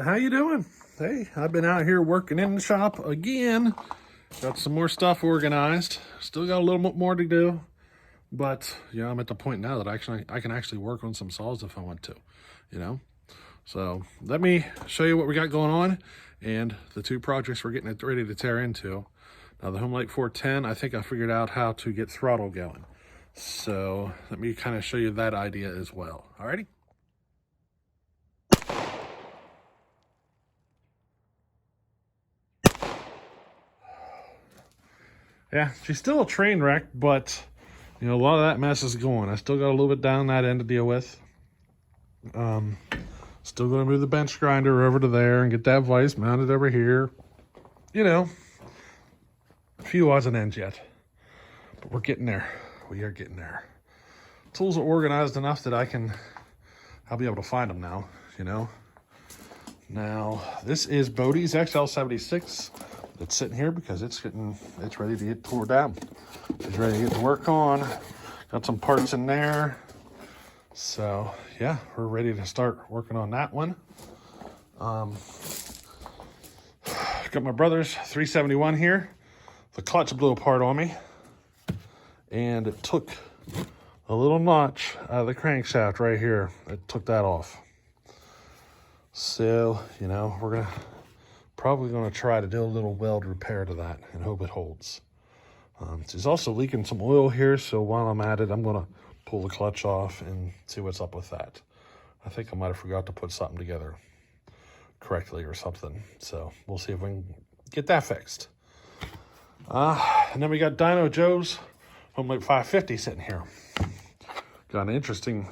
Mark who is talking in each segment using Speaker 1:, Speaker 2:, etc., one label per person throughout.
Speaker 1: So how you doing? Hey, I've been out here working in the shop again. Got some more stuff organized. Still got a little bit more to do, but yeah, I'm at the point now that I can actually work on some saws if I want to, you know. So let me show you what we got going on and the two projects we're getting ready to tear into. Now the Homelight 410, I think I figured out how to get throttle going. So let me kind of show you that idea as well. Alrighty. Yeah, she's still a train wreck, but you know, a lot of that mess is going. I still got a little bit down that end to deal with. Still going to move the bench grinder over to there and get that vise mounted over here. You know, a few odds and ends yet, but we're getting there. We are getting there. Tools are organized enough that I'll be able to find them now, you know. Now, this is Bodie's XL76 that's sitting here because it's ready to get tore down. It's ready to get to work on. Got some parts in there. So, yeah, we're ready to start working on that one. Got my brother's 371 here. The clutch blew apart on me, and it took a little notch out of the crankshaft right here. It took that off. So, you know, we're probably gonna try to do a little weld repair to that and hope it holds. She's also leaking some oil here, so while I'm at it, I'm gonna pull the clutch off and see what's up with that. I think I might have forgot to put something together correctly or something. So we'll see if we can get that fixed. And then we got Dino Joe's Homelight 550 sitting here. Got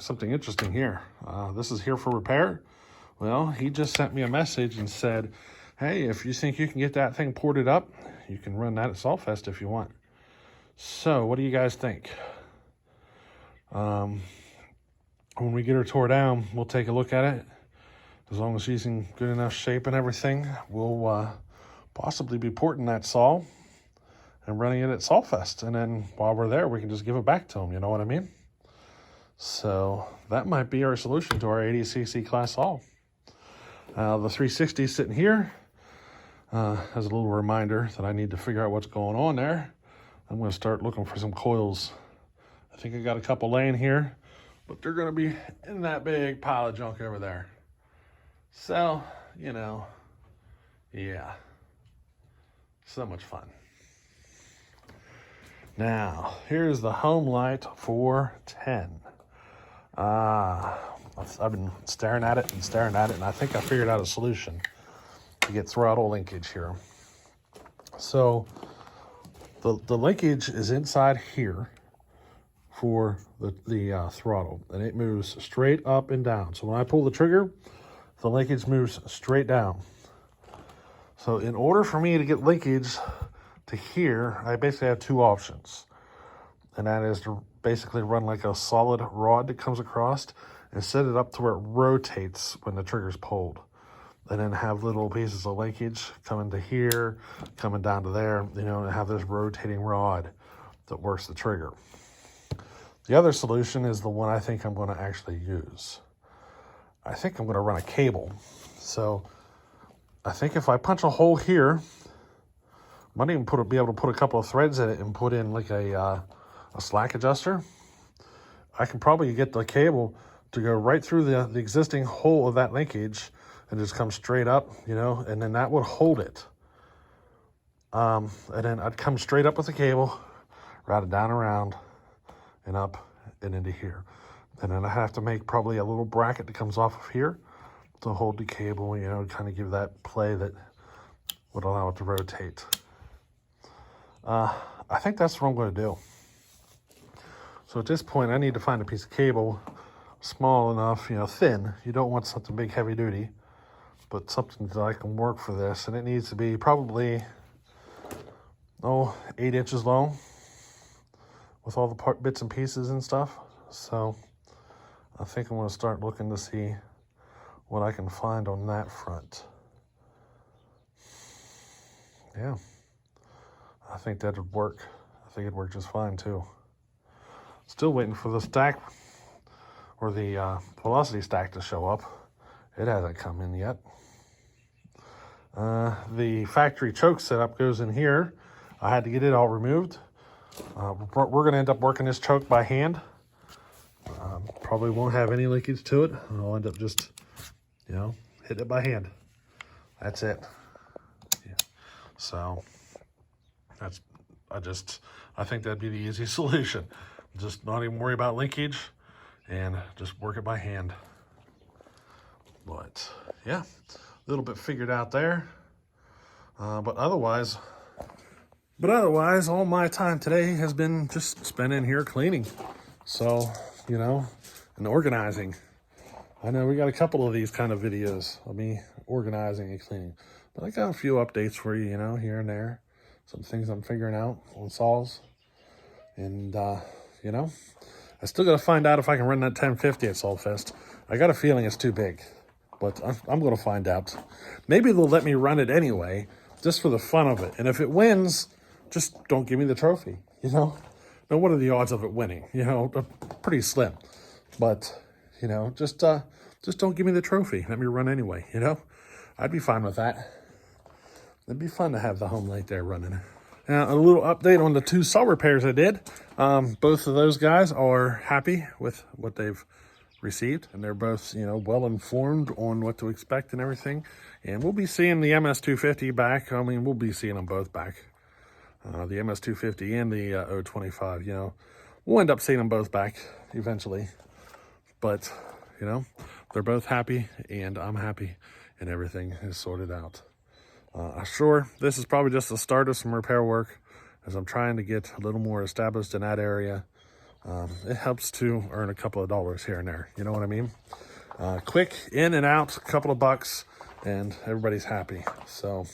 Speaker 1: something interesting here. This is here for repair. Well, he just sent me a message and said, hey, if you think you can get that thing ported up, you can run that at Saltfest if you want. So what do you guys think? When we get her tore down, we'll take a look at it. As long as she's in good enough shape and everything, we'll possibly be porting that saw and running it at Saltfest. And then while we're there, we can just give it back to them, you know what I mean? So that might be our solution to our 80cc class saw. The 360 is sitting here. As a little reminder that I need to figure out what's going on there. I'm going to start looking for some coils. I think I got a couple laying here, but they're going to be in that big pile of junk over there. So, you know, yeah, so much fun. Now, here's the Homelight 410. I've been staring at it, and I think I figured out a solution to get throttle linkage here. So the linkage is inside here for the throttle, and it moves straight up and down. So when I pull the trigger, the linkage moves straight down. So in order for me to get linkage to here, I basically have two options, and that is to basically run like a solid rod that comes across and set it up to where it rotates when the trigger's pulled. And then have little pieces of linkage coming to here, coming down to there, you know, and have this rotating rod that works the trigger. The other solution is the one I think I'm going to actually use. I think I'm going to run a cable. So I think if I punch a hole here, I might even be able to put a couple of threads in it and put in like a slack adjuster. I can probably get the cable to go right through the existing hole of that linkage and just come straight up, you know, and then that would hold it. And then I'd come straight up with the cable, route it down around and up and into here. And then I have to make probably a little bracket that comes off of here to hold the cable, you know, kind of give that play that would allow it to rotate. I think that's what I'm going to do. So at this point, I need to find a piece of cable small enough, you know, thin. You don't want something big, heavy duty, but something that I can work for this. And it needs to be probably, 8 inches long with all the bits and pieces and stuff. So I think I'm going to start looking to see what I can find on that front. Yeah, I think that would work. I think it'd work just fine too. Still waiting for the stack or the velocity stack to show up. It hasn't come in yet. The factory choke setup goes in here. I had to get it all removed. We're going to end up working this choke by hand. Probably won't have any leakage to it. I'll end up just, you know, hitting it by hand. That's it. Yeah. So I think that'd be the easiest solution. Just not even worry about linkage and just work it by hand. But yeah, a little bit figured out there. But otherwise, all my time today has been just spent in here cleaning. So, you know, and organizing. I know we got a couple of these kind of videos of me organizing and cleaning. But I got a few updates for you, you know, here and there. Some things I'm figuring out on saws. And, you know, I still got to find out if I can run that 1050 at Soulfest. I got a feeling it's too big. But I'm going to find out. Maybe they'll let me run it anyway, just for the fun of it. And if it wins, just don't give me the trophy, you know? Now, what are the odds of it winning? You know, pretty slim. But, you know, just don't give me the trophy. Let me run anyway, you know? I'd be fine with that. It'd be fun to have the home light there running. Now, a little update on the 2 saw repairs I did. Both of those guys are happy with what they've received, and they're both, you know, well informed on what to expect and everything. And we'll be seeing the MS250 back. I mean, we'll be seeing them both back. The MS250 and the 025, you know. We'll end up seeing them both back eventually. But, you know, they're both happy, and I'm happy, and everything is sorted out. Sure, this is probably just the start of some repair work, as I'm trying to get a little more established in that area. It helps to earn a couple of dollars here and there, you know what I mean? Quick in and out, a couple of bucks, and everybody's happy. So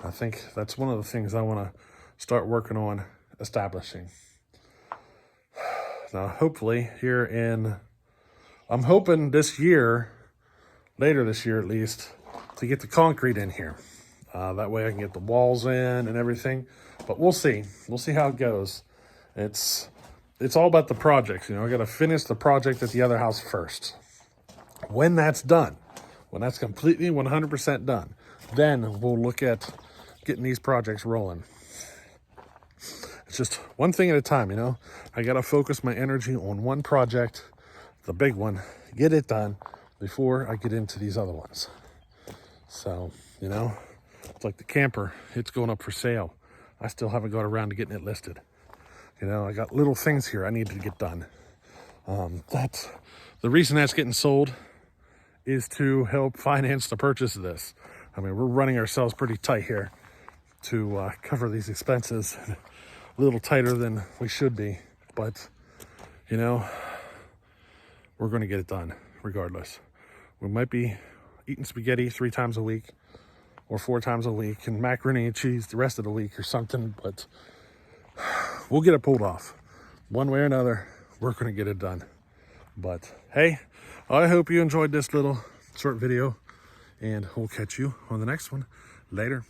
Speaker 1: I think that's one of the things I want to start working on establishing. Now, hopefully I'm hoping this year, later this year at least, to get the concrete in here. That way I can get the walls in and everything. But we'll see. We'll see how it goes. It's all about the projects, you know. I got to finish the project at the other house first. When that's done, when that's completely 100% done, then we'll look at getting these projects rolling. It's just one thing at a time, you know. I got to focus my energy on one project, the big one, get it done before I get into these other ones. So, you know, it's like the camper. It's going up for sale. I still haven't got around to getting it listed. You know, I got little things here I need to get done. That's the reason that's getting sold, is to help finance the purchase of this. I mean, we're running ourselves pretty tight here to cover these expenses. A little tighter than we should be, but, you know, we're going to get it done regardless. We might be eating spaghetti 3 times a week or 4 times a week and macaroni and cheese the rest of the week or something, but we'll get it pulled off. One way or another, we're going to get it done. But hey, I hope you enjoyed this little short video, and we'll catch you on the next one. Later.